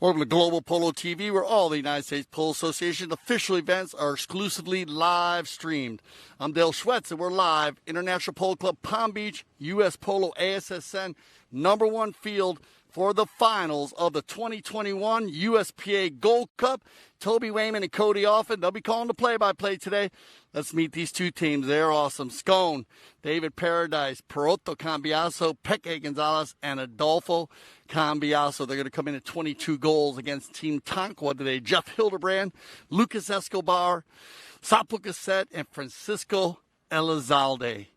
Welcome to Global Polo TV, where all the United States Polo Association official events are exclusively live streamed. I'm Dale Schwetz, and we're live. International Polo Club Palm Beach, U.S. Polo ASSN #1 field for the finals of the 2021 USPA Gold Cup. Toby Wayman and Cody Offit, they'll be calling the play-by-play today. Let's meet these two teams. They're awesome. Scone, David Paradise, Perotto Cambiaso, Peque Gonzalez, and Adolfo Cambiaso. They're going to come in at 22 goals against Team Tonkawa today. Jeff Hildebrand, Lucas Escobar, Sapo Cassette, and Francisco Elizalde.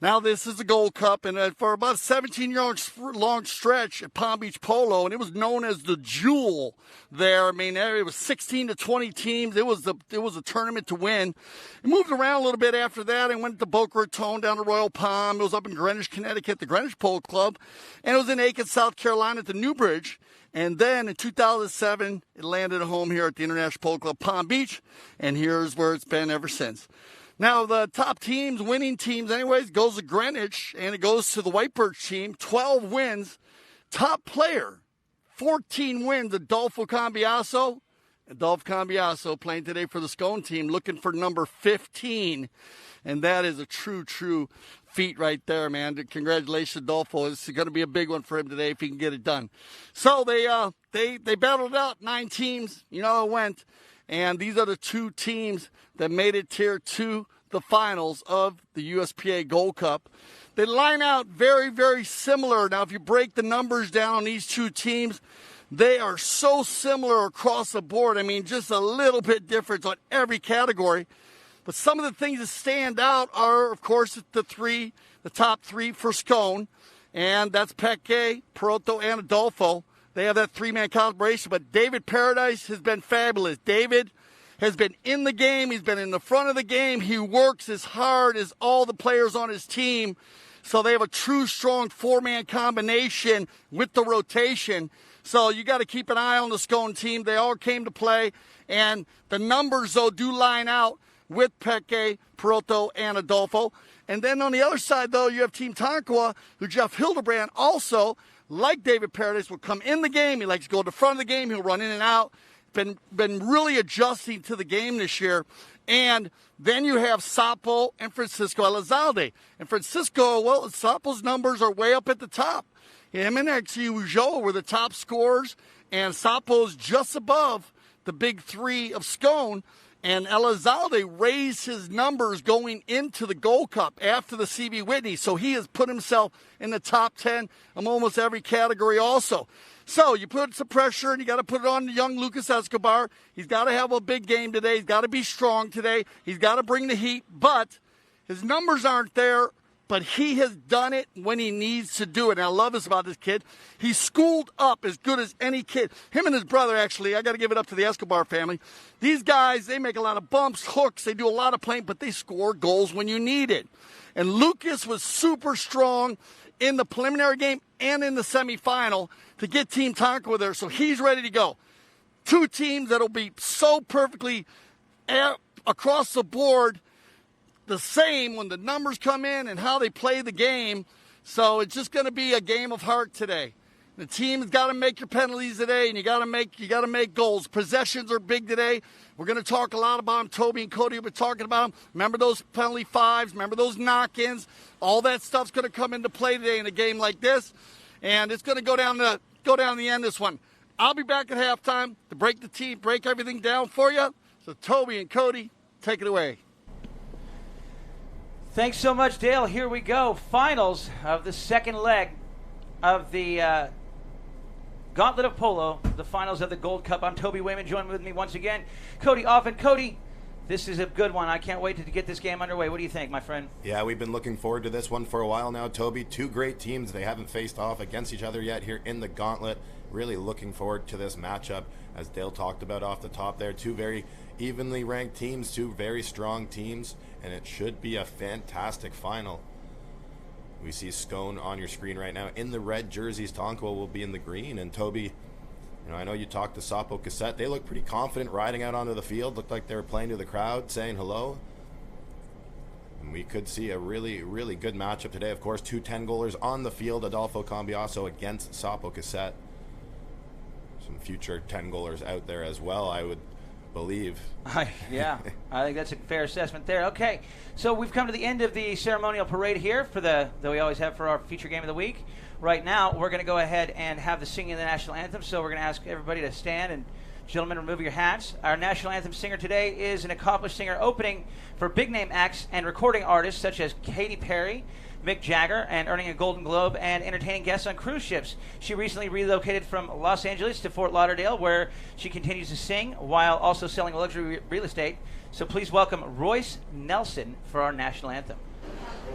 Now, this is the Gold Cup, and for about a 17-year-long stretch at Palm Beach Polo, and it was known as the Jewel there. I mean, it was 16 to 20 teams. It was a tournament to win. It moved around a little bit after that and went to Boca Raton, down to Royal Palm. It was up in Greenwich, Connecticut, the Greenwich Polo Club, and it was in Aiken, South Carolina at the Newbridge. And then in 2007, it landed at home here at the International Polo Club Palm Beach, and here's where it's been ever since. Now, the top teams, winning teams anyways, goes to Greenwich, and it goes to the White Birch team. 12 wins. Top player, 14 wins, Adolfo Cambiaso. Adolfo Cambiaso playing today for the Scone team, looking for number 15. And that is a true feat right there, man. Congratulations, Adolfo. It's going to be a big one for him today if he can get it done. So they battled out 9 teams. You know how it went. And these are the 2 teams that made it here to the finals of the USPA Gold Cup. They line out very, very similar. Now, if you break the numbers down on these 2 teams, they are so similar across the board. I mean, just a little bit different on every category. But some of the things that stand out are, of course, the top 3 for Scone. And that's Peque, Perotto, and Adolfo. They have that 3-man collaboration, but David Paradise has been fabulous. David has been in the game. He's been in the front of the game. He works as hard as all the players on his team. So they have a true, strong 4-man combination with the rotation. So you got to keep an eye on the Scone team. They all came to play. And the numbers, though, do line out with Peque, Perotto, and Adolfo. And then on the other side, though, you have Team Tonkawa, who Jeff Hildebrand also, like David Paradise, will come in the game. He likes to go to the front of the game. He'll run in and out. Been really adjusting to the game this year. And then you have Sapo and Francisco Elizalde. And Francisco, well, Sapo's numbers are way up at the top. Him and Ujo were the top scorers. And Sapo's just above the big 3 of Scone. And Elizalde raised his numbers going into the Gold Cup after the C.B. Whitney. So he has put himself in the top 10 of almost every category also. So you put some pressure, and you got to put it on young Lucas Escobar. He's got to have a big game today. He's got to be strong today. He's got to bring the heat. But his numbers aren't there. But he has done it when he needs to do it. And I love this about this kid. He's schooled up as good as any kid. Him and his brother, actually, I got to give it up to the Escobar family. These guys, they make a lot of bumps, hooks. They do a lot of playing, but they score goals when you need it. And Lucas was super strong in the preliminary game and in the semifinal to get Team Tonkawa there. So he's ready to go. 2 teams that'll be so perfectly across the board the same when the numbers come in and how they play the game. So it's just going to be a game of heart today. The team's got to make your penalties today, and you got to make goals. Possessions are big today. We're going to talk a lot about them. Toby and Cody have been talking about them. Remember those penalty 5s. Remember those knock-ins. All that stuff's going to come into play today in a game like this, and it's going to go down to the end. This one. I'll be back at halftime to break everything down for you. So Toby and Cody, take it away. Thanks so much, Dale. Here we go. Finals of the second leg of the Gauntlet of Polo, the finals of the Gold Cup. I'm Toby Wayman, joined with me once again, Cody Offit. Cody, This is a good one. I can't wait to get this game underway. What do you think, my friend? Yeah, we've been looking forward to this one for a while now, Toby. Two great teams. They haven't faced off against each other yet here in the gauntlet. Really looking forward to this matchup. As Dale talked about off the top there, two very evenly ranked teams, two very strong teams, and it should be a fantastic final. We see Scone on your screen right now in the red jerseys. Tonkawa will be in the green. And Toby, I know you talked to Sapo Cassette. They look pretty confident riding out onto the field. Looked like they were playing to the crowd, saying hello. And we could see a really, really good matchup today. Of course, two 10-goalers on the field. Adolfo Cambiasso against Sapo Cassette. Some future 10-goalers out there as well, I would believe. Yeah, I think that's a fair assessment there. Okay, so we've come to the end of the ceremonial parade here that we always have for our feature game of the week. Right now, we're going to go ahead and have the singing of the national anthem. So we're going to ask everybody to stand, and gentlemen, remove your hats. Our national anthem singer today is an accomplished singer opening for big name acts and recording artists such as Katy Perry, Mick Jagger, and earning a Golden Globe and entertaining guests on cruise ships. She recently relocated from Los Angeles to Fort Lauderdale, where she continues to sing while also selling luxury real estate. So please welcome Royce Nelson for our national anthem.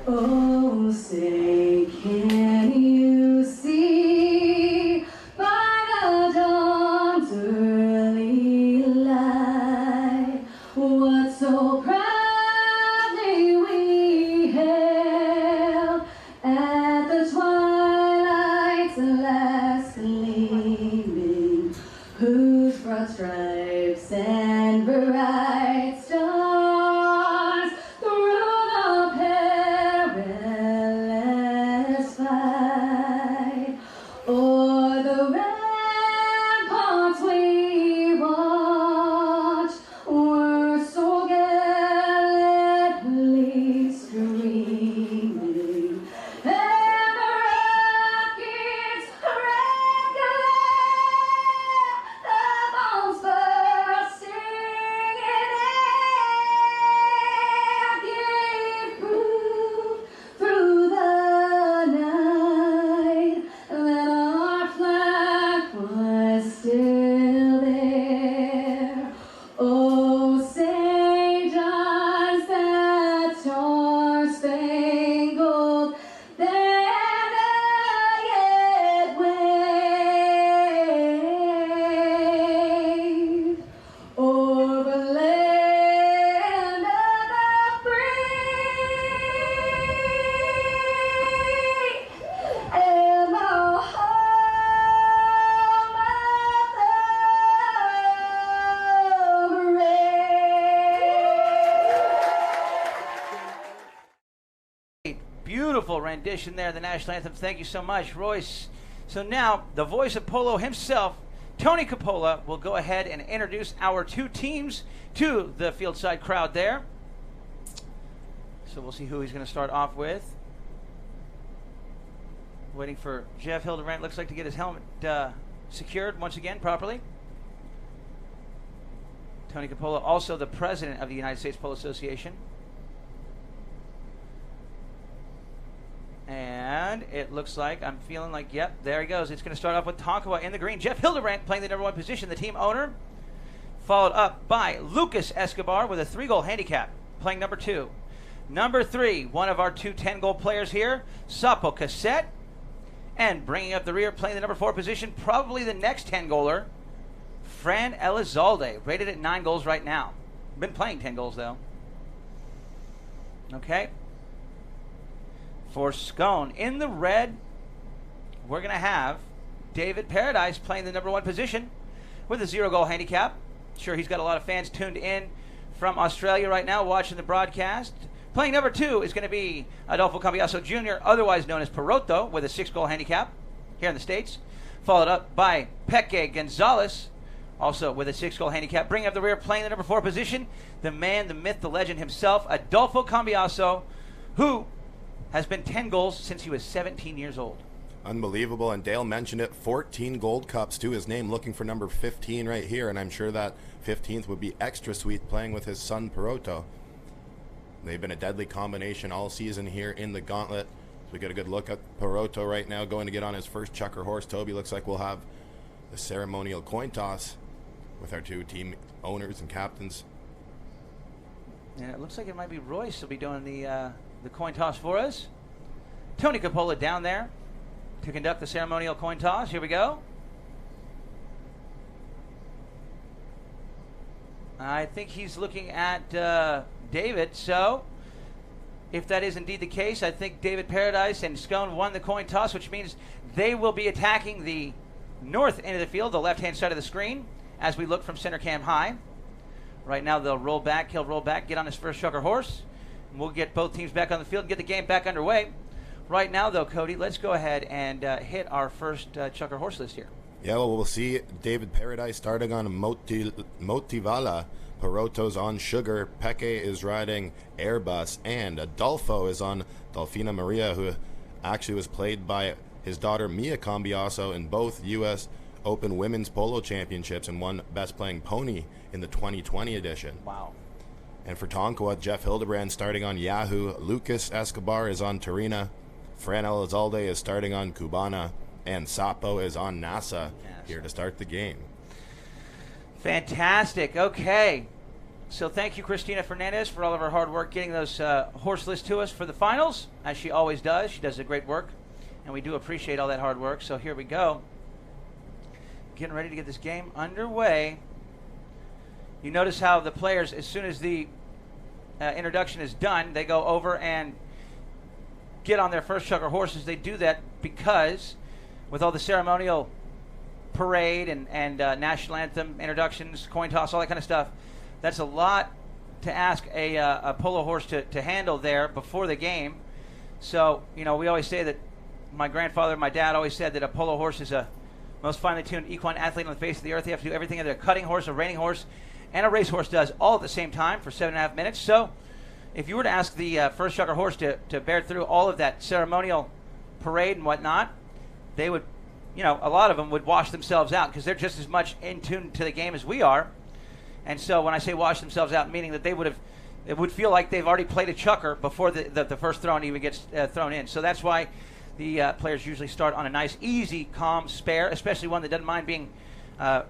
Oh, say, can you see by the dawn's early light what so proudly we hailed at the twilight's last gleaming, whose broad stripes and bright stars through the perilous fight o'er the ramparts we watched were so gallantly streaming, and the rockets regulate the bombs bursting in air gave proof through the night that our flag was still there. Oh, say does that star-spangled banner yet wave o'er the land of the free and the home of the brave. Beautiful rendition there, the national anthem. Thank you so much, Royce. So now, the voice of polo himself, Tony Coppola, will go ahead and introduce our two teams to the fieldside crowd there. So we'll see who he's going to start off with. Waiting for Jeff Hildebrand, looks like, to get his helmet secured once again properly. Tony Coppola, also the president of the United States Polo Association. And it looks like, I'm feeling like, yep, there he goes. It's going to start off with Tonkawa in the green. Jeff Hildebrand playing the number one position, the team owner. Followed up by Lucas Escobar with a 3-goal handicap, playing number 2. Number 3, one of our two 10-goal players here, Sapo Cassette. And bringing up the rear, playing the number 4 position, probably the next 10-goaler, Fran Elizalde, rated at 9 goals right now. Been playing 10 goals, though. Okay. For Scone, in the red, we're going to have David Paradise playing the number 1 position with a 0-goal handicap. Sure, he's got a lot of fans tuned in from Australia right now watching the broadcast. Playing number 2 is going to be Adolfo Cambiasso Jr., otherwise known as Peroto, with a 6-goal handicap here in the States. Followed up by Peque Gonzalez, also with a 6-goal handicap. Bringing up the rear, playing the number 4 position, the man, the myth, the legend himself, Adolfo Cambiasso, who has been 10 goals since he was 17 years old. Unbelievable, and Dale mentioned it, 14 Gold Cups to his name, looking for number 15 right here, and I'm sure that 15th would be extra sweet playing with his son Peroto. They've been a deadly combination all season here in the gauntlet. So we get a good look at Peroto right now, going to get on his first chukker horse. Toby, looks like we'll have the ceremonial coin toss with our two team owners and captains. And it looks like it might be Royce will be doing the coin toss for us. Tony Coppola down there to conduct the ceremonial coin toss. Here we go. I think he's looking at David. So if that is indeed the case, I think David Paradise and Scone won the coin toss, which means they will be attacking the north end of the field, the left-hand side of the screen, as we look from center cam high. Right now they'll roll back, he'll roll back, get on his first chukker horse. And we'll get both teams back on the field and get the game back underway. Right now, though, Cody, let's go ahead and hit our first chukker horse list here. Yeah, well, we'll see David Paradise starting on Motivala. Peroto's on Sugar. Peke is riding Airbus. And Adolfo is on Delfina Maria, who actually was played by his daughter Mia Cambiaso in both U.S. Open Women's Polo Championships and won Best Playing Pony in the 2020 edition. Wow. And for Tonkawa, Jeff Hildebrand starting on Yahoo. Lucas Escobar is on Torina. Fran Elizalde is starting on Cubana. And Sapo is on NASA here to start the game. Fantastic. Okay. So thank you, Christina Fernandez, for all of her hard work getting those horse lists to us for the finals, as she always does. She does a great work, and we do appreciate all that hard work. So here we go. Getting ready to get this game underway. You notice how the players, as soon as the introduction is done, they go over and get on their first chukker horses. They do that because with all the ceremonial parade and national anthem introductions, coin toss, all that kind of stuff, that's a lot to ask a polo horse to handle there before the game. So, you know, we always say that my grandfather and my dad always said that a polo horse is a most finely tuned equine athlete on the face of the earth. They have to do everything that a cutting horse, a reining horse, and a racehorse does all at the same time for 7.5 minutes. So if you were to ask the first chukker horse to bear through all of that ceremonial parade and whatnot, they would, you know, a lot of them would wash themselves out because they're just as much in tune to the game as we are. And so when I say wash themselves out, meaning that it would feel like they've already played a chukker before the first throw even gets thrown in. So that's why the players usually start on a nice, easy, calm spare, especially one that doesn't mind being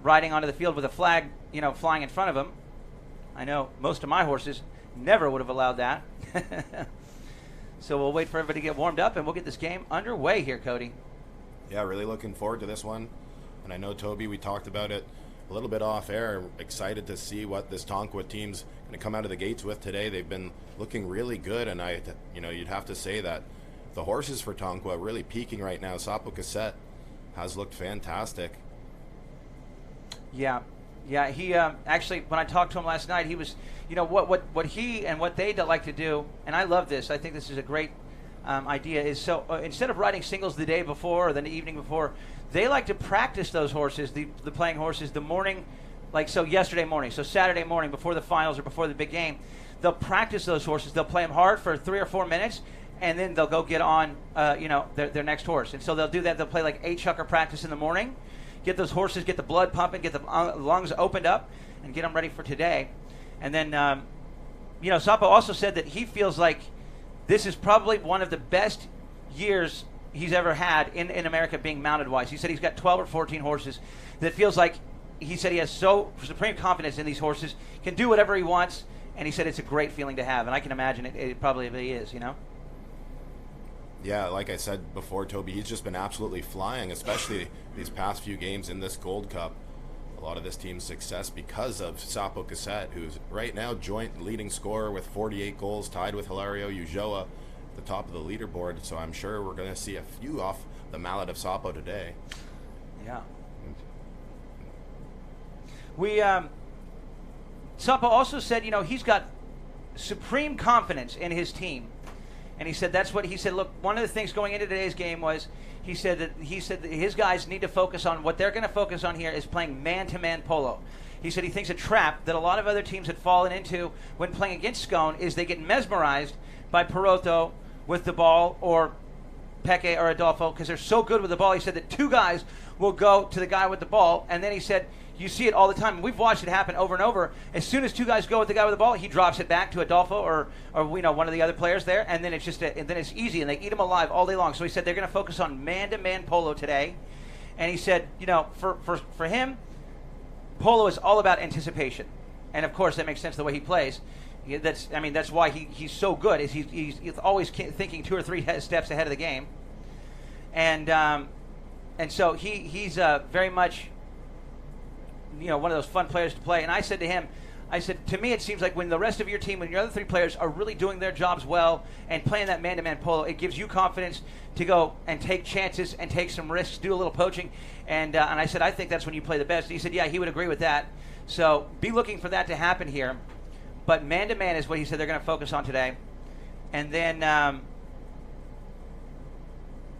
riding onto the field with a flag, you know, flying in front of them. I know most of my horses never would have allowed that. So we'll wait for everybody to get warmed up, and we'll get this game underway here, Cody. Yeah, really looking forward to this one. And I know, Toby, we talked about it a little bit off air. Excited to see what this Tonkawa team's going to come out of the gates with today. They've been looking really good, and you'd have to say that the horses for Tonkawa are really peaking right now. Sapo Cassette has looked fantastic. Yeah, he actually, when I talked to him last night, he was, you know, what he and what they like to do, and I love this. I think this is a great idea, is so instead of riding singles the day before or the evening before, they like to practice those horses, the playing horses, the morning, like so yesterday morning, so Saturday morning before the finals or before the big game. They'll practice those horses. They'll play them hard for 3 or 4 minutes, and then they'll go get on, their next horse. And so they'll do that. They'll play like 8 chukker practice in the morning, get those horses, get the blood pumping, get the lungs opened up, and get them ready for today. And then, Sapo also said that he feels like this is probably one of the best years he's ever had in America being mounted-wise. He said he's got 12 or 14 horses that feels like, he said he has so supreme confidence in these horses, can do whatever he wants, and he said it's a great feeling to have, and I can imagine it probably is, you know? Yeah, like I said before, Toby, he's just been absolutely flying, especially these past few games in this Gold Cup. A lot of this team's success because of Sapo Cassette, who's right now joint leading scorer with 48 goals, tied with Hilario Ujoa at the top of the leaderboard. So I'm sure we're going to see a few off the mallet of Sapo today. Yeah. Sapo also said, he's got supreme confidence in his team. And he said that's what he said. Look, one of the things going into today's game was he said that his guys need to focus on what they're going to focus on here is playing man-to-man polo. He said he thinks a trap that a lot of other teams had fallen into when playing against Scone is they get mesmerized by Peroto with the ball or Peke or Adolfo because they're so good with the ball. He said that 2 guys will go to the guy with the ball, and then he said you see it all the time. We've watched it happen over and over. As soon as 2 guys go with the guy with the ball, he drops it back to Adolfo or one of the other players there, and then it's just and then it's easy, and they eat him alive all day long. So he said they're going to focus on man-to-man polo today, and he said, for him, polo is all about anticipation, and of course that makes sense the way he plays. Yeah, that's why he's so good. Is he's always thinking 2 or 3 steps ahead of the game, and so he's very much, one of those fun players to play. And I said to him, to me it seems like when the rest of your team, when your other 3 players are really doing their jobs well and playing that man-to-man polo, it gives you confidence to go and take chances and take some risks, do a little poaching. And I said, I think that's when you play the best. And he said, yeah, he would agree with that. So be looking for that to happen here. But man-to-man is what he said they're going to focus on today. And then, and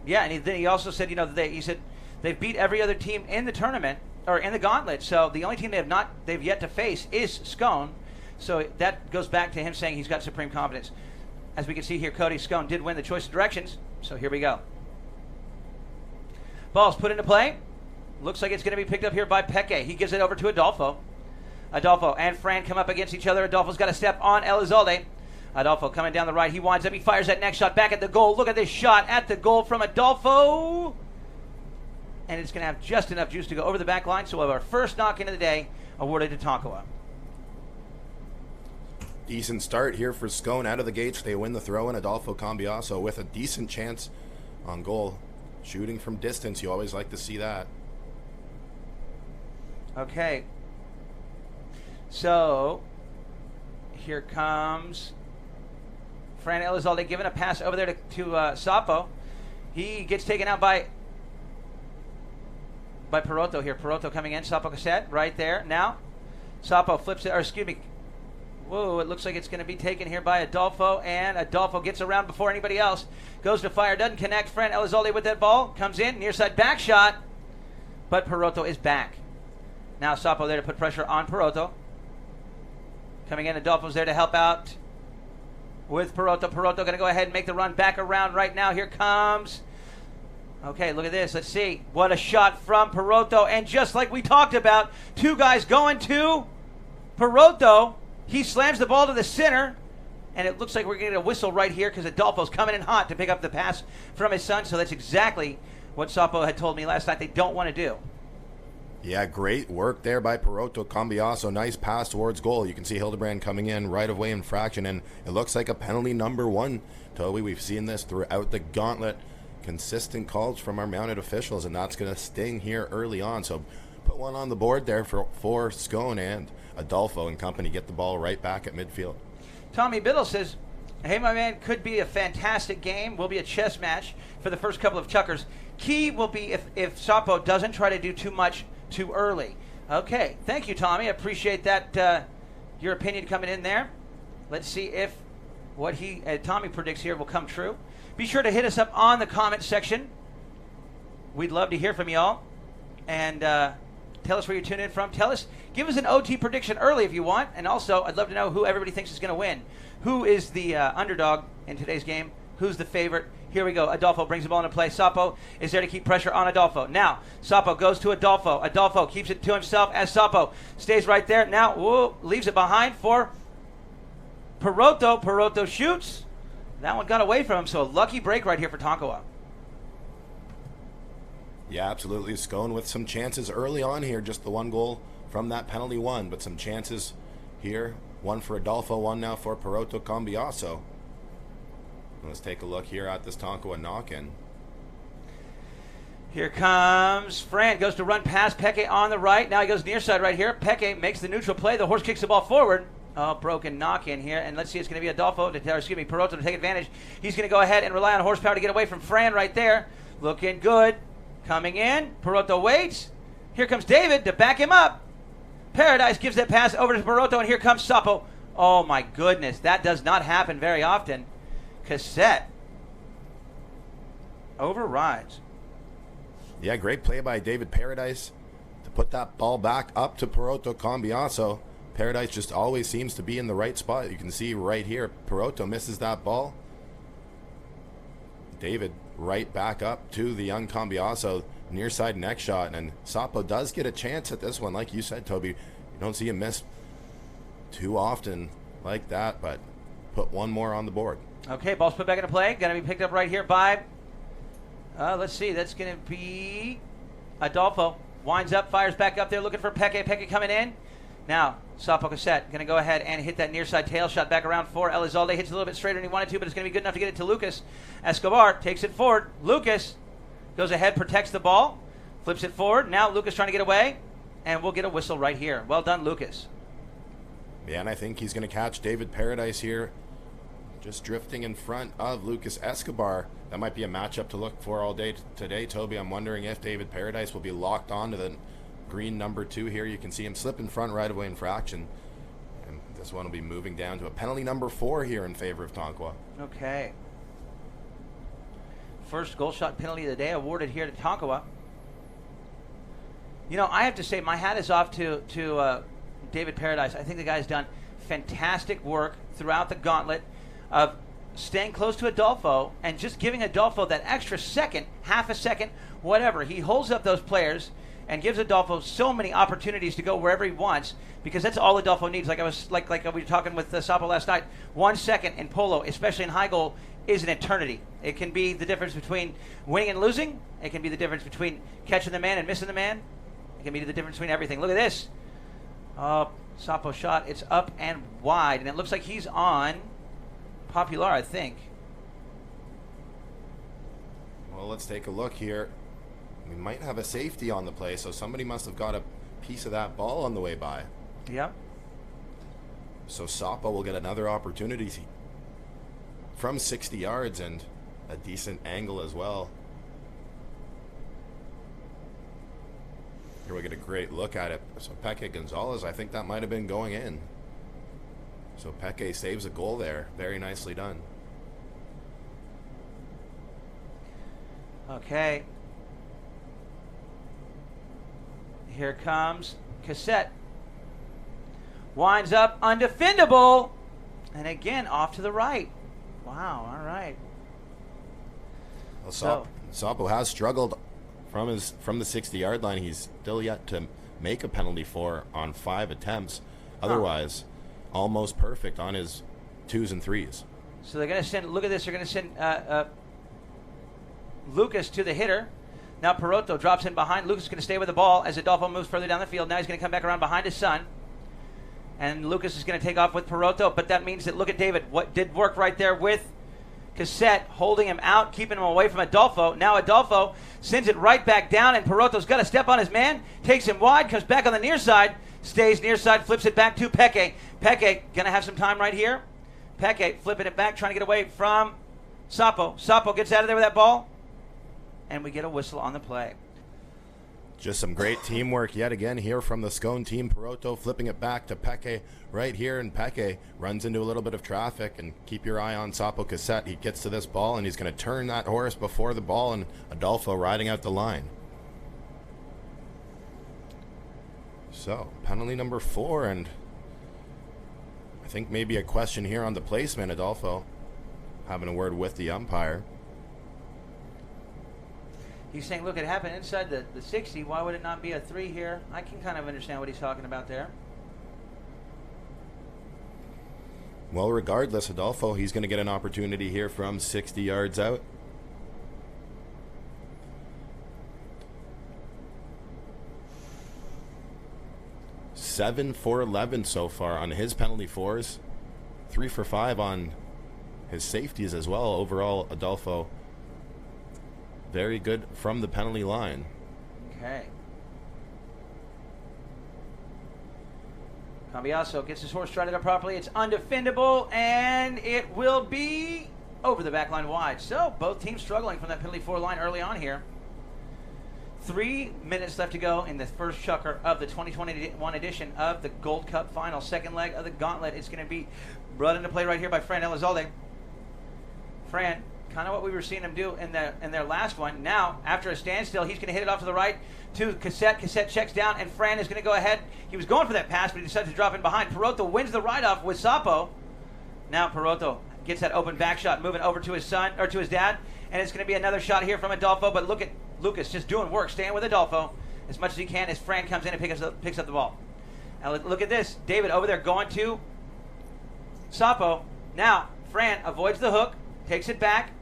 then he also said, he said they've beat every other team in the tournament or in the gauntlet. So the only team they've yet to face is Scone. So that goes back to him saying he's got supreme confidence. As we can see here, Cody Scone did win the choice of directions. So here we go. Ball's put into play. Looks like it's going to be picked up here by Peke. He gives it over to Adolfo. Adolfo and Fran come up against each other. Adolfo's got a step on Elizalde. Adolfo coming down the right. He winds up. He fires that next shot back at the goal. Look at this shot at the goal from Adolfo. And it's going to have just enough juice to go over the back line. So we'll have our first knock-in of the day awarded to Tonkawa. Decent start here for Scone out of the gates. They win the throw-in. Adolfo Cambiaso with a decent chance on goal. Shooting from distance. You always like to see that. Okay. So, here comes Fran Elizalde giving a pass over there to Sapo. He gets taken out by Perotto here. Perotto coming in. Sapo Cassette right there. Now, Sapo flips it, or excuse me. Whoa, it looks like it's going to be taken here by Adolfo, and Adolfo gets around before anybody else. Goes to fire, doesn't connect. Fran Elizalde with that ball. Comes in, near side back shot, but Perotto is back. Now Sapo there to put pressure on Perotto. Coming in, Adolfo's there to help out with Perotto. Perotto going to go ahead and make the run back around right now. Here comes. Okay, look at this. Let's see. What a shot from Perotto. And just like we talked about, 2 guys going to Perotto. He slams the ball to the center. And it looks like we're going to get a whistle right here because Adolfo's coming in hot to pick up the pass from his son. So that's exactly what Sapo had told me last night they don't want to do. Yeah, great work there by Perotto Cambiaso. Nice pass towards goal. You can see Hildebrand coming in right of way infraction, and it looks like a penalty number 1. Toby, we've seen this throughout the gauntlet. Consistent calls from our mounted officials, and that's going to sting here early on. So put one on the board there for Scone, and Adolfo and company get the ball right back at midfield. Tommy Biddle says, hey, my man, could be a fantastic game. Will be a chess match for the first couple of chukkers. Key will be if Sapo doesn't try to do too much too early. Okay, thank you, Tommy. I appreciate that, your opinion coming in there. Let's see if what Tommy predicts here will come true. Be sure to hit us up on the comment section. We'd love to hear from y'all. And tell us where you're tuning in from. Give us an OT prediction early if you want. And also, I'd love to know who everybody thinks is going to win. Who is the underdog in today's game? Who's the favorite? Here we go. Adolfo brings the ball into play. Sapo is there to keep pressure on Adolfo. Now, Sapo goes to Adolfo. Adolfo keeps it to himself as Sapo stays right there. Now, leaves it behind for Perotto. Perotto shoots. That one got away from him, so a lucky break right here for Tonkawa. Yeah, absolutely. Scone with some chances early on here. Just the 1 goal from that penalty 1, but some chances here. 1 for Adolfo, 1 now for Perotto Cambiaso. Let's take a look here at this Tonkawa knock-in. Here comes Fran. Goes to run past Peke on the right. Now he goes near side right here. Peke makes the neutral play. The horse kicks the ball forward. Oh, broken knock-in here. And let's see, it's going to be Perotto to take advantage. He's going to go ahead and rely on horsepower to get away from Fran right there. Looking good. Coming in. Perotto waits. Here comes David to back him up. Paradise gives that pass over to Perotto, and here comes Sapo. Oh, my goodness. That does not happen very often. Cassette overrides. Yeah, great play by David Paradise to put that ball back up to Perotto Cambiaso. Paradise just always seems to be in the right spot. You can see right here, Perotto misses that ball. David right back up to the young Cambiaso, near side next shot, and Sapo does get a chance at this one. Like you said, Toby, you don't see him miss too often like that, but put 1 more on the board. Okay, ball's put back into play. Going to be picked up right here by, let's see, that's going to be Adolfo. Winds up, fires back up there, looking for Peke. Peke coming in. Now, Sapo Cassette going to go ahead and hit that near side tail shot back around for Elizalde. Hits a little bit straighter than he wanted to, but it's going to be good enough to get it to Lucas. Escobar takes it forward. Lucas goes ahead, protects the ball, flips it forward. Now Lucas trying to get away, and we'll get a whistle right here. Well done, Lucas. Yeah, and I think he's going to catch David Paradise here, just drifting in front of Lucas Escobar. That might be a matchup to look for all day today, Toby. I'm wondering if David Paradise will be locked on to the green number 2 here. You can see him slip in front right away infraction. And this one will be moving down to a penalty number 4 here in favor of Tonkawa. Okay. First goal shot penalty of the day awarded here to Tonkawa. You know, I have to say my hat is off to David Paradise. I think the guy's done fantastic work throughout the gauntlet of staying close to Adolfo and just giving Adolfo that extra second, half a second, whatever. He holds up those players and gives Adolfo so many opportunities to go wherever he wants, because that's all Adolfo needs. Like we were talking with Sapo last night, 1 second in polo, especially in high goal, is an eternity. It can be the difference between winning and losing. It can be the difference between catching the man and missing the man. It can be the difference between everything. Look at this. Sapo shot. It's up and wide, and it looks like he's on Popular, I think. Well, let's take a look here. We might have a safety on the play, so somebody must have got a piece of that ball on the way by. Yep. So Sapo will get another opportunity from 60 yards and a decent angle as well. Here we get a great look at it. So Peque Gonzalez, I think that might have been going in. So Peque saves a goal there. Very nicely done. Okay. Here comes Cassette. Winds up, undefendable. And again, off to the right. Wow, all right. Well, Sapo has struggled from the 60-yard line. He's still yet to make a penalty for on 5 attempts. Otherwise, almost perfect on his 2s and 3s. So they're going to send, look at this, they're going to send Lucas to the hitter. Now Perotto drops in behind. Lucas is going to stay with the ball as Adolfo moves further down the field. Now he's going to come back around behind his son. And Lucas is going to take off with Perotto. But that means that, look at David, what did work right there with Cassette, holding him out, keeping him away from Adolfo. Now Adolfo sends it right back down, and Perotto's got to step on his man, takes him wide, comes back on the near side, stays near side, flips it back to Peque. Peque going to have some time right here. Peque flipping it back, trying to get away from Sapo. Sapo gets out of there with that ball, and we get a whistle on the play. Just some great teamwork yet again here from the Scone team. Perotto flipping it back to Peque right here, and Peque runs into a little bit of traffic. And keep your eye on Sapo Cassette. He gets to this ball, and he's going to turn that horse before the ball, and Adolfo riding out the line. So, penalty number 4, and I think maybe a question here on the placement. Adolfo having a word with the umpire. He's saying, look, it happened inside the 60. Why would it not be a 3 here? I can kind of understand what he's talking about there. Well, regardless, Adolfo, he's going to get an opportunity here from 60 yards out. Seven for 11 so far on his penalty 4s. 3 for 5 on his safeties as well. Overall, Adolfo, very good from the penalty line. Okay. Cambiaso gets his horse trotted up properly. It's undefendable, and it will be over the back line wide. So both teams struggling from that penalty 4 line early on here. 3 minutes left to go in the first chukker of the 2021 edition of the Gold Cup final. Second leg of the gauntlet. It's going to be brought into play right here by Fran Elizalde. Fran, kind of what we were seeing him do in their last one. Now, after a standstill, he's going to hit it off to the right to Cassette. Cassette checks down, and Fran is going to go ahead. He was going for that pass, but he decided to drop in behind. Perotto wins the ride-off with Sapo. Now Perotto gets that open back shot, moving over to his son, or to his dad, and it's going to be another shot here from Adolfo, but look at Lucas just doing work, staying with Adolfo as much as he can as Fran comes in and picks up the ball. Now look at this. David over there going to Sapo. Now, Fran avoids the hook, takes it back.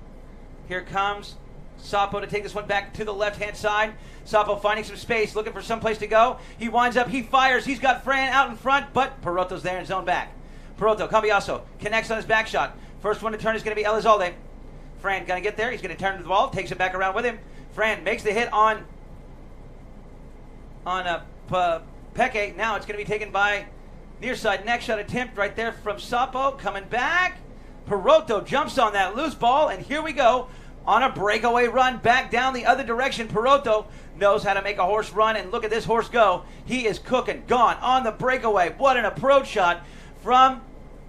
Here comes Sapo to take this one back to the left-hand side. Sapo finding some space, looking for some place to go. He winds up, he fires, he's got Fran out in front, but Perotto's there in zone back. Perotto, Cambiaso, connects on his back shot. First one to turn is going to be Elizalde. Fran going to get there, he's going to turn to the ball, takes it back around with him. Fran makes the hit on Peke. Now it's going to be taken by near side neck shot attempt right there from Sapo. Coming back. Perotto jumps on that loose ball, and here we go on a breakaway run back down the other direction. Perotto knows how to make a horse run, and look at this horse go. He is cooking. Gone on the breakaway. What an approach shot from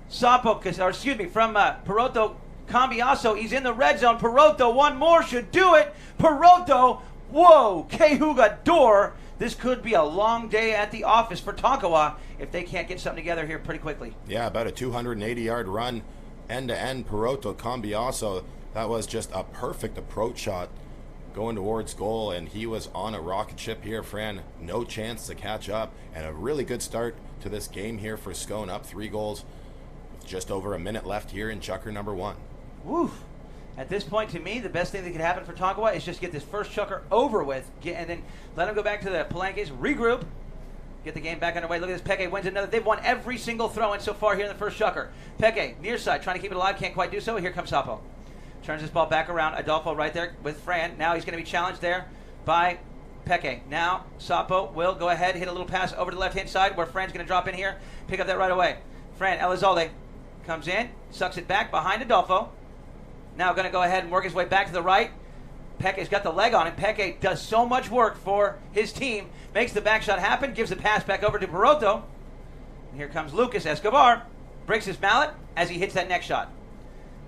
Sapo, or excuse me, from Perotto Cambiaso. He's in the red zone. Perotto, one more should do it. Perotto, whoa, Kehuga door. This could be a long day at the office for Tonkawa if they can't get something together here pretty quickly. Yeah, about a 280-yard run, end-to-end. Perotto Cambiaso, that was just a perfect approach shot going towards goal, and he was on a rocket ship here. Fran, no chance to catch up, and a really good start to this game here for Scone, up 3 goals with just over a minute left here in chukker number 1. Woo. At this point, to me, the best thing that could happen for Tonkawa is just get this first chukker over with, and then let them go back to the Palankes, regroup, get the game back underway. Look at this, Peke wins another. They've won every single throw-in so far here in the first chukker. Peke, near side, trying to keep it alive, can't quite do so. Here comes Sapo. Turns this ball back around. Adolfo right there with Fran. Now he's going to be challenged there by Peke. Now Sapo will go ahead, hit a little pass over to the left-hand side where Fran's going to drop in here, pick up that right away. Fran, Elizalde comes in, sucks it back behind Adolfo. Now going to go ahead and work his way back to the right. Peke's got the leg on him. Peke does so much work for his team. Makes the back shot happen. Gives the pass back over to Perotto. And here comes Lucas Escobar. Breaks his mallet as he hits that next shot.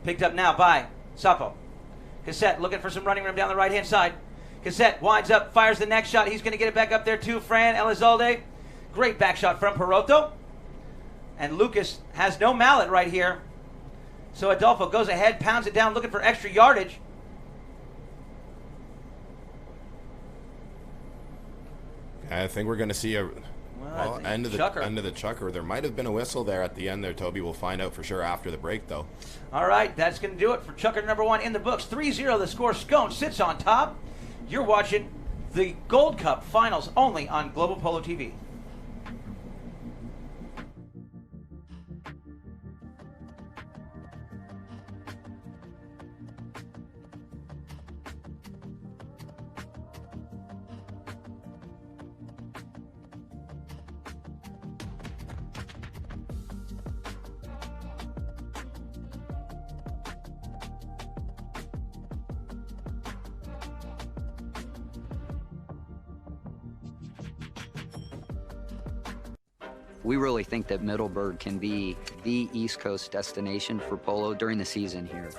Picked up now by Sapo. Cassette looking for some running room down the right-hand side. Cassette winds up, fires the next shot. He's going to get it back up there too. Fran Elizalde. Great back shot from Perotto. And Lucas has no mallet right here. So Adolfo goes ahead, pounds it down, looking for extra yardage. I think we're going to see a end of the chukker. There might have been a whistle there at the end there, Toby. We'll find out for sure after the break, though. All right, that's going to do it for chukker number 1 in the books. 3-0 the score. Scone sits on top. You're watching the Gold Cup finals only on Global Polo TV. We really think that Middleburg can be the East Coast destination for polo during the season here.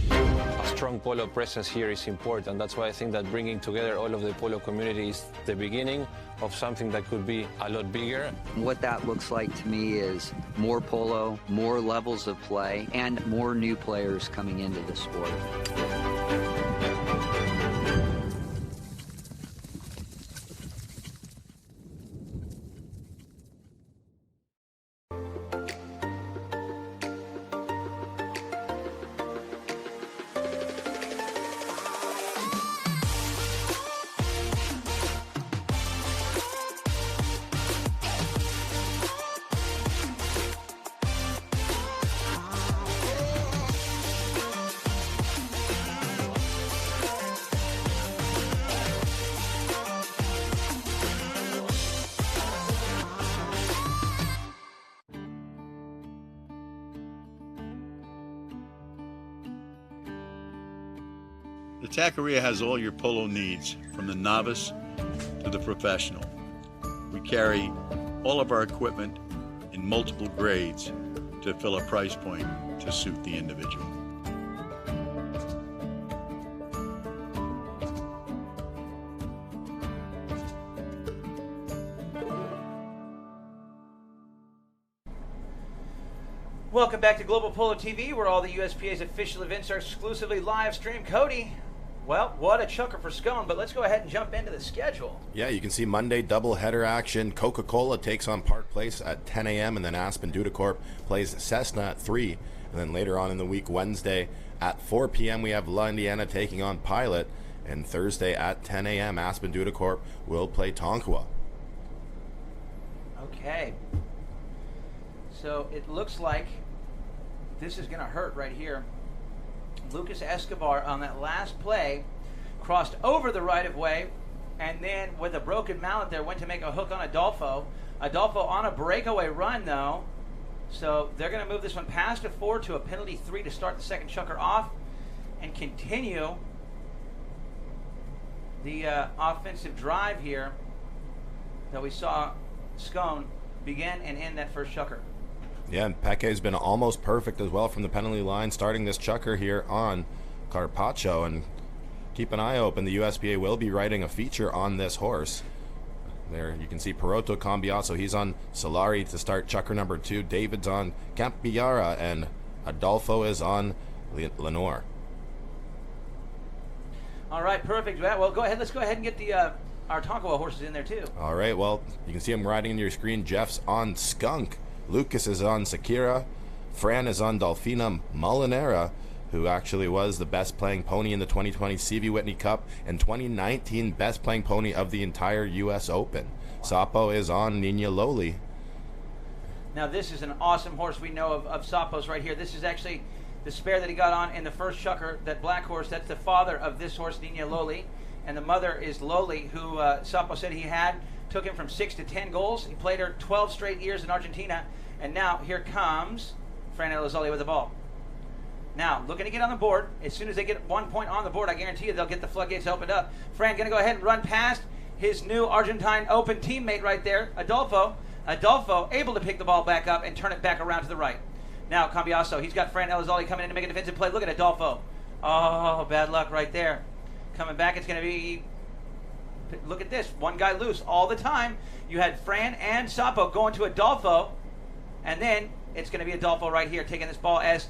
A strong polo presence here is important. That's why I think that bringing together all of the polo community is the beginning of something that could be a lot bigger. What that looks like to me is more polo, more levels of play, and more new players coming into the sport. The taqueria has all your polo needs, from the novice to the professional. We carry all of our equipment in multiple grades to fill a price point to suit the individual. Welcome back to Global Polo TV, where all the USPA's official events are exclusively live streamed. Cody, Well, what a chukker for Scone, but let's go ahead and jump into the schedule. Yeah, you can see Monday doubleheader action. Coca-Cola takes on Park Place at 10 a.m. and then Aspen Dudacorp plays Cessna at 3. And then later on in the week, Wednesday at 4 p.m. we have La Indiana taking on Pilot. And Thursday at 10 a.m. Aspen Dudacorp will play Tonkawa. Okay. So it looks like this is going to hurt right here. Lucas Escobar on that last play crossed over the right-of-way and then with a broken mallet there went to make a hook on Adolfo. Adolfo on a breakaway run though. So they're going to move this one past a 4 to a penalty 3 to start the second chukker off and continue the offensive drive here that we saw Scone begin and end that first chukker. Yeah, and Peke's been almost perfect as well from the penalty line, starting this chukker here on Carpaccio. And keep an eye open. The USPA will be writing a feature on this horse. There you can see Perotto Cambiasso. He's on Solari to start chukker number 2. David's on Campiara, and Adolfo is on Lenore. All right, perfect. Well, go ahead. Let's go ahead and get the our Tonkawa horses in there too. All right, well, you can see him riding in your screen. Jeff's on Skunk. Lucas is on Sakira. Fran is on Dolphina Molinera, who actually was the best playing pony in the 2020 CV Whitney Cup and 2019 best playing pony of the entire U.S. Open. Sapo is on Nina Loli. Now this is an awesome horse we know of Sapo's right here. This is actually the spare that he got on in the first chukker, that black horse. That's the father of this horse, Nina Loli. And the mother is Loli, who Sapo said he had. Took him from 6 to 10 goals. He played her 12 straight years in Argentina. And now here comes Fran Elizalde with the ball. Now, looking to get on the board. As soon as they get 1 point on the board, I guarantee you they'll get the floodgates opened up. Fran going to go ahead and run past his new Argentine Open teammate right there, Adolfo. Adolfo able to pick the ball back up and turn it back around to the right. Now, Cambiasso, he's got Fran Elizalde coming in to make a defensive play. Look at Adolfo. Oh, bad luck right there. Coming back, it's going to be... Look at this. One guy loose all the time. You had Fran and Sapo going to Adolfo. And then it's going to be Adolfo right here taking this ball as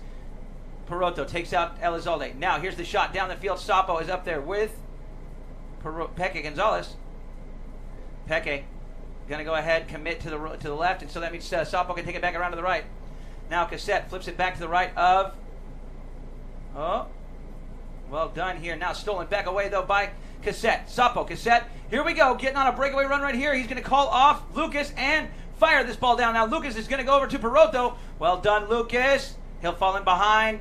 Perotto takes out Elizalde. Now here's the shot down the field. Sapo is up there with Peke Gonzalez. Peke going to go ahead, commit to the left. And so that means Sapo can take it back around to the right. Now Cassette flips it back to the right of... Oh, well done here. Now stolen back away though by Cassette. Sapo, Cassette. Here we go. Getting on a breakaway run right here. He's going to call off Lucas and fire this ball down. Now Lucas is going to go over to Perotto. Well done, Lucas. He'll fall in behind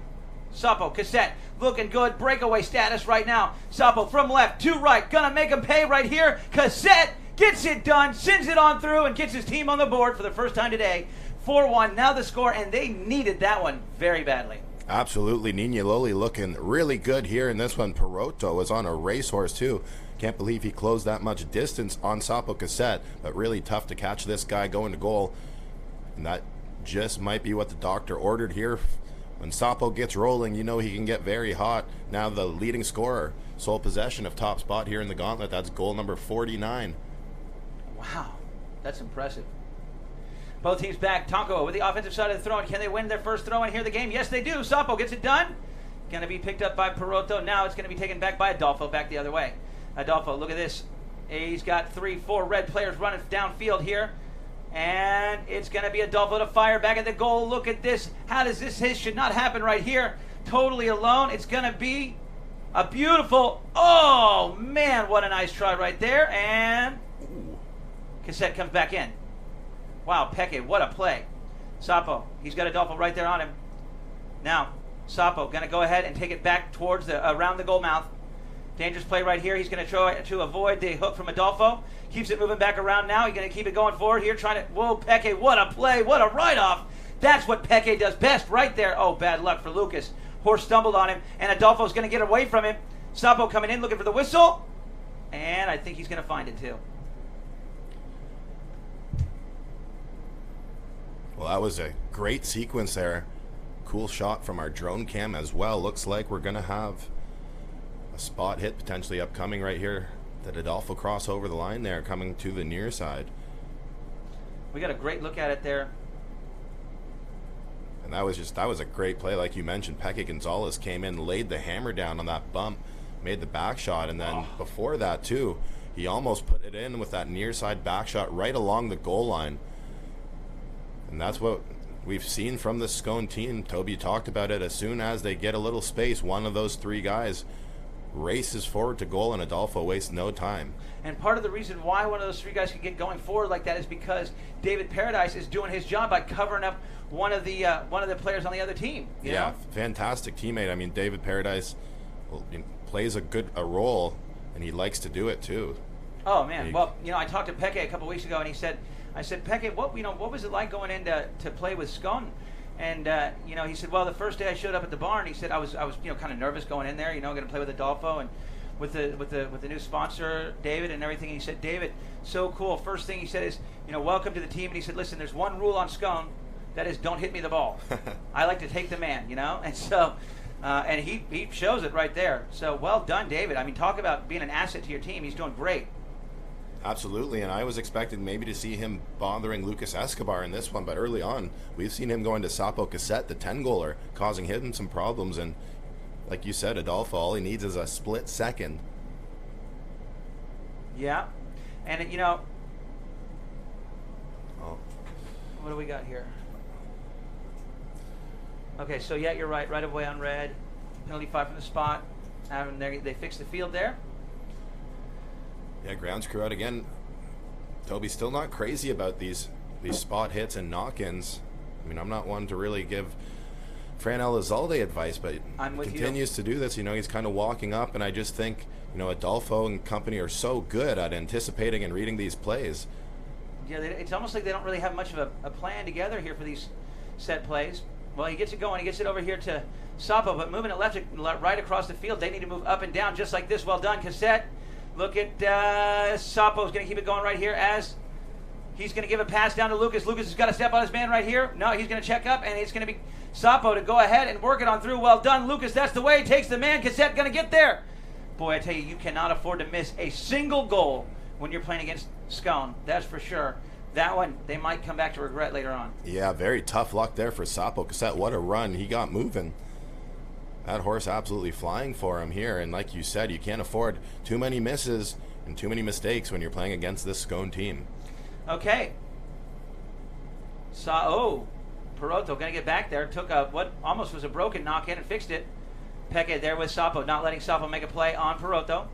Sapo. Cassette looking good. Breakaway status right now. Sapo from left to right. Going to make him pay right here. Cassette gets it done. Sends it on through and gets his team on the board for the first time today. 4-1. Now the score, and they needed that one very badly. Absolutely. Nina Loli looking really good here in this one. Perotto is on a racehorse too. Can't believe he closed that much distance on Sapo Cassette, but really tough to catch this guy going to goal. And that just might be what the doctor ordered here. When Sapo gets rolling, you know he can get very hot. Now the leading scorer, sole possession of top spot here in the gauntlet. That's goal number 49. Wow, that's impressive. Both teams back. Tonkawa with the offensive side of the throw-in. Can they win their first throw-in here in the game? Yes, they do. Sapo gets it done. Going to be picked up by Perotto. Now it's going to be taken back by Adolfo back the other way. Adolfo, look at this. He's got 3-4 red players running downfield here. And it's going to be Adolfo to fire back at the goal. Look at this. How does this hit? Should not happen right here. Totally alone. It's going to be a beautiful... Oh, man, what a nice try right there. And Cassette comes back in. Wow, Peke, what a play. Sapo, he's got Adolfo right there on him. Now, Sapo going to go ahead and take it back towards around the goal mouth. Dangerous play right here. He's going to try to avoid the hook from Adolfo. Keeps it moving back around now. He's going to keep it going forward here. Trying to... Whoa, Peke, what a play. What a write-off. That's what Peke does best right there. Oh, bad luck for Lucas. Horse stumbled on him, and Adolfo's going to get away from him. Sapo coming in looking for the whistle. And I think he's going to find it too. Well, that was a great sequence there. Cool shot from our drone cam as well. Looks like we're going to have a spot hit potentially upcoming right here. That Adolfo cross over the line there, coming to the near side. We got a great look at it there. And that was a great play, like you mentioned. Peke Gonzalez came in, laid the hammer down on that bump made the back shot, and then before that too, he almost put it in with that near side back shot right along the goal line. And that's what we've seen from the Scone team. Toby talked about it. As soon as they get a little space, one of those three guys races forward to goal, and Adolfo wastes no time. And part of the reason why one of those three guys can get going forward like that is because David Paradise is doing his job by covering up one of the players on the other team. You know? Fantastic teammate. I mean, David Paradise plays a role, and he likes to do it too. Oh man, well, I talked to Peke a couple weeks ago, and I said, Peke, what was it like going in to play with Scone? And he said, well, the first day I showed up at the barn, he said I was kind of nervous going in there, going to play with Adolfo and with the new sponsor David and everything. And he said, David, so cool. First thing he said is, welcome to the team. And he said, listen, there's one rule on Scone, that is, don't hit me the ball. I like to take the man, And so, and he shows it right there. So well done, David. I mean, talk about being an asset to your team. He's doing great. Absolutely, and I was expecting maybe to see him bothering Lucas Escobar in this one, but early on, we've seen him going to Sapo Cassette, the 10-goaler, causing him some problems, and like you said, Adolfo, all he needs is a split second. Yeah, and what do we got here? Okay, so yeah, you're right, right away on red, penalty 5 from the spot, they fixed the field there. Yeah, grounds crew out again. Toby's still not crazy about these spot hits and knock-ins. I mean, I'm not one to really give Fran Elizalde advice, but he continues to do this. He's kind of walking up, and I just think, Adolfo and company are so good at anticipating and reading these plays. Yeah, it's almost like they don't really have much of a plan together here for these set plays. Well, he gets it going. He gets it over here to Sapo, but moving it right across the field. They need to move up and down just like this. Well done, Cassette. Look at Sapo's going to keep it going right here as he's going to give a pass down to Lucas. Lucas has got to step on his man right here. No, he's going to check up, and it's going to be Sapo to go ahead and work it on through. Well done, Lucas. That's the way he takes the man. Cassette going to get there. Boy, I tell you, you cannot afford to miss a single goal when you're playing against Scone. That's for sure. That one, they might come back to regret later on. Yeah, very tough luck there for Sapo Cassette. What a run. He got moving. That horse absolutely flying for him here, and like you said, you can't afford too many misses and too many mistakes when you're playing against this Scone team. Okay. Perotto going to get back there. Took what almost was a broken knock-in and fixed it. Peke there with Sapo, not letting Sapo make a play on Perotto.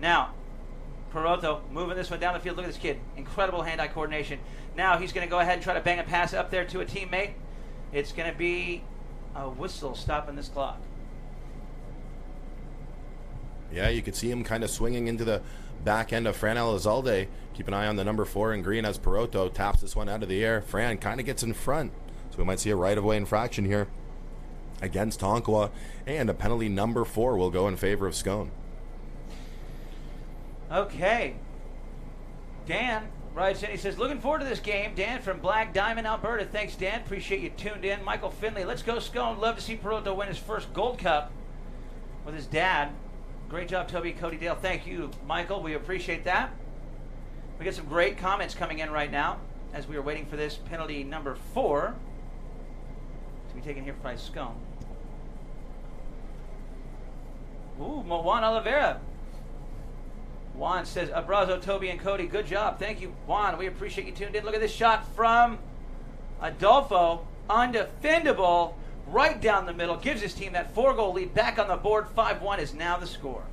Now, Perotto moving this one down the field. Look at this kid. Incredible hand-eye coordination. Now he's going to go ahead and try to bang a pass up there to a teammate. It's going to be a whistle stopping this clock. Yeah, you could see him kind of swinging into the back end of Fran Elizalde. Keep an eye on the number 4 in green as Perotto taps this one out of the air. Fran kind of gets in front, so we might see a right-of-way infraction here against Tonkawa, and a penalty number 4 will go in favor of Scone. Okay. Dan writes in, he says, looking forward to this game. Dan from Black Diamond, Alberta. Thanks, Dan. Appreciate you tuned in. Michael Finley, let's go Scone. Love to see Perotto win his first Gold Cup with his dad. Great job, Toby, Cody Dale. Thank you, Michael. We appreciate that. We get some great comments coming in right now as we are waiting for this penalty number 4 to be taken here by Scone. Ooh, Juan Oliveira. Juan says, Abrazo, Toby, and Cody, good job. Thank you, Juan. We appreciate you tuned in. Look at this shot from Adolfo. Undefendable. Right down the middle. Gives his team that 4-goal lead back on the board. 5-1 is now the score.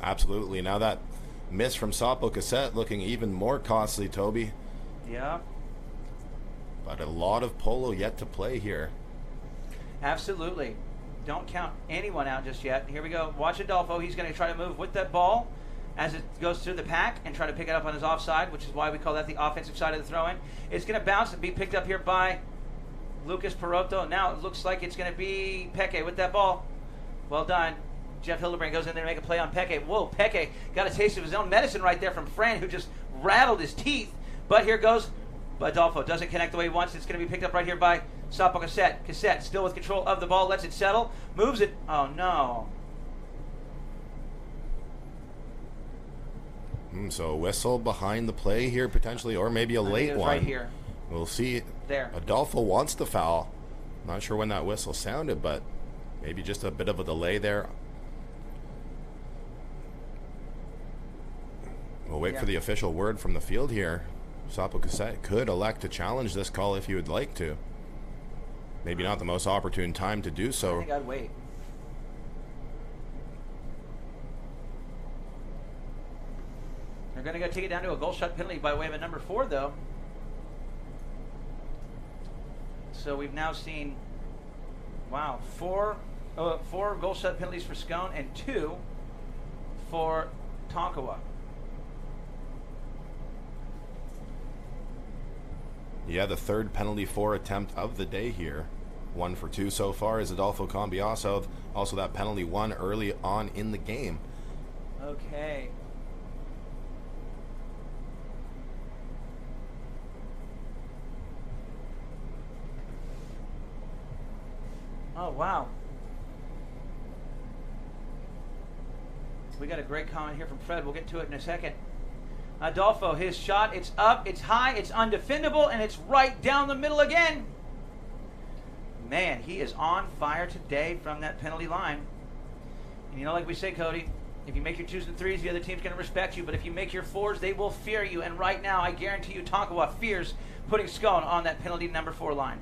Absolutely. Now that miss from Sapo Cassette looking even more costly, Toby. Yeah. But a lot of polo yet to play here. Absolutely. Don't count anyone out just yet. Here we go. Watch Adolfo. He's going to try to move with that ball as it goes through the pack and try to pick it up on his offside, which is why we call that the offensive side of the throw-in. It's going to bounce and be picked up here by Lucas Perotto. Now it looks like it's going to be Peke with that ball. Well done. Jeff Hildebrand goes in there to make a play on Peke. Whoa, Peke got a taste of his own medicine right there from Fran, who just rattled his teeth. But here goes Adolfo. Doesn't connect the way he wants. It's going to be picked up right here by Sapo Cassette. Cassette still with control of the ball. Lets it settle. Moves it. Oh, no. So a whistle behind the play here potentially, or maybe a late one. Right here. We'll see. There. Adolfo wants the foul. Not sure when that whistle sounded, but Maybe just a bit of a delay there. We'll wait for the official word from the field here. Sapo Cassette could elect to challenge this call if he would like to. Maybe not the most opportune time to do so. I think I'd wait. They're going to go take it down to a goal shot penalty by way of a number 4, though. So we've now seen, wow, four goal shot penalties for Scone and 2 for Tonkawa. Yeah, the third penalty for attempt of the day here. 1 for 2 so far is Adolfo Cambiaso. Also that penalty 1 early on in the game. Okay. Oh, wow. We got a great comment here from Fred. We'll get to it in a second. Adolfo, his shot, it's up, it's high, it's undefendable, and it's right down the middle again. Man, he is on fire today from that penalty line. And you know, like we say, Cody, if you make your 2s and 3s, the other team's going to respect you. But if you make your 4s, they will fear you. And right now, I guarantee you, Tonkawa fears putting Scone on that penalty number 4 line.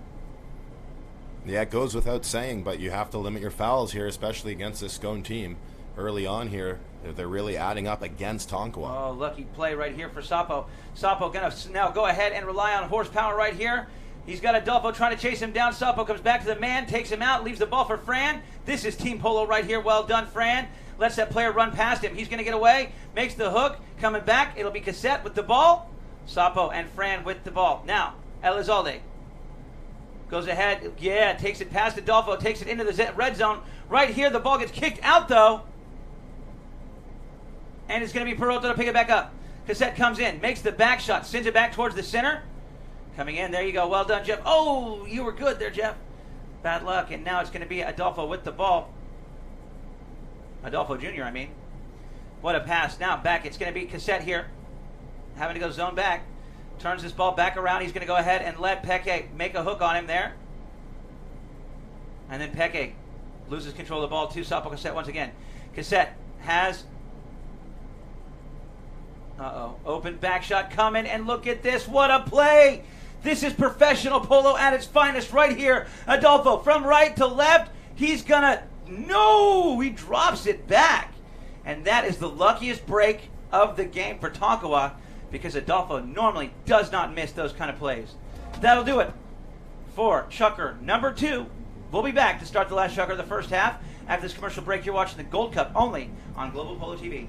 Yeah, it goes without saying, but you have to limit your fouls here, especially against this Scone team. Early on here, they're really adding up against Tonkawa. Oh, lucky play right here for Sapo. Sapo going to now go ahead and rely on horsepower right here. He's got Adolfo trying to chase him down. Sapo comes back to the man, takes him out, leaves the ball for Fran. This is Team Polo right here. Well done, Fran. Lets that player run past him. He's going to get away, makes the hook, coming back. It'll be Cassette with the ball. Sapo and Fran with the ball. Now, Elizalde goes ahead. Yeah, takes it past Adolfo, takes it into the red zone. Right here, the ball gets kicked out, though. And it's going to be Peralta to pick it back up. Cassette comes in, makes the back shot, sends it back towards the center. Coming in, there you go. Well done, Jeff. Oh, you were good there, Jeff. Bad luck, and now it's going to be Adolfo with the ball. Adolfo Jr., I mean. What a pass. Now back, it's going to be Cassette here. Having to go zone back. Turns this ball back around. He's going to go ahead and let Peke make a hook on him there. And then Peke loses control of the ball to Sapo Cassette once again. Cassette has... open back shot coming, and look at this. What a play. This is professional polo at its finest right here. Adolfo from right to left. He's gonna... No! He drops it back. And that is the luckiest break of the game for Tonkawa, because Adolfo normally does not miss those kind of plays. That'll do it for chukker number 2. We'll be back to start the last chukker of the first half. After this commercial break, you're watching the Gold Cup only on Global Polo TV.